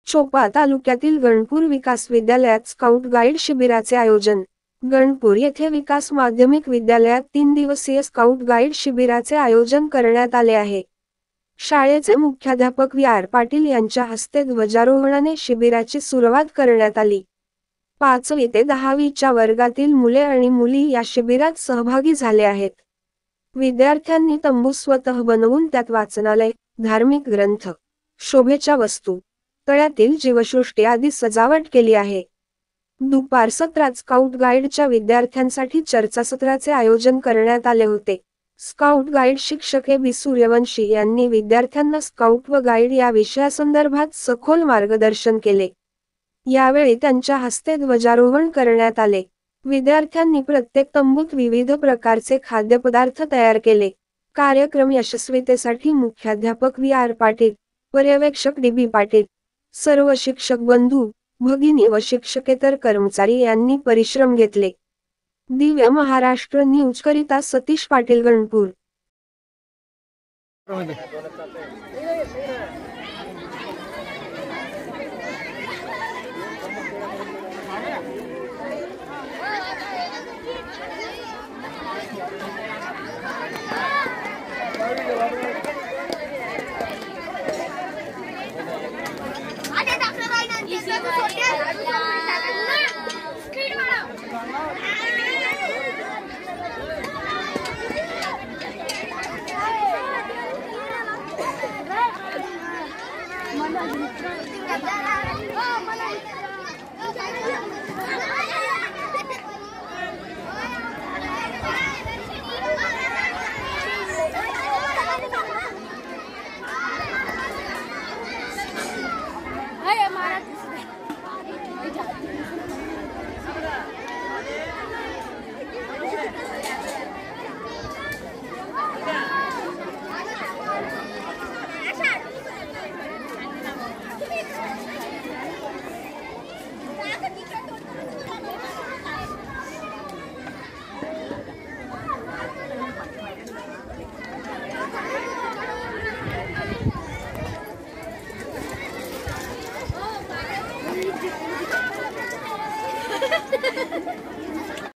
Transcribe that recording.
चोपा तालुक्यातील गणपूर विकास विद्यालयात scout guide शिबिराचे आयोजन। गणपूर येथे विकास माध्यमिक विद्यालयात 3 दिवसीय स्काउट गाईड शिबिराचे आयोजन करण्यात आले आहे। शाळेचे मुख्याध्यापक व्ही.आर. पाटील यांच्या हस्ते ध्वजारोहणाने शिबिराची सुरुवात करण्यात आली। 5वी ते 10वीच्या वर्गातील मुले आणि मुली या शिबिरात सहभागी झाले आहेत। विद्यार्थ्यांनी तंबू स्वतः बनवून त्यात वाचनालय, धार्मिक ग्रंथ, शोभेच्या वस्तू, तळ्यातील जीवसृष्टी आदी सजावट केली आहे। दुपार सत्रात स्काउट गाईडच्या विद्यार्थ्यांसाठी चर्चासत्राचे आयोजन करण्यात आले होते। स्काउट गाईड शिक्षक बी. सूर्यवंशी यांनी विद्यार्थ्यांना स्काउट व गाईड या विषयासंदर्भात सखोल मार्गदर्शन केले। यावेळी त्यांच्या हस्ते ध्वजारोहण करण्यात आले। विद्यार्थ्यांनी प्रत्येक तंबूत विविध प्रकारचे खाद्यपदार्थ तयार केले। कार्यक्रम यशस्वीतेसाठी मुख्याध्यापक व्ही.आर. पाटील, पर्यवेक्षक डी.बी. पाटील, सर्व शिक्षक बंधू, भगिनी व शिक्षकेतर कर्मचारी यांनी परिश्रम घेतले। दिव्य महाराष्ट्र न्यूज करिता सतीश पाटील, गणपूर। Mana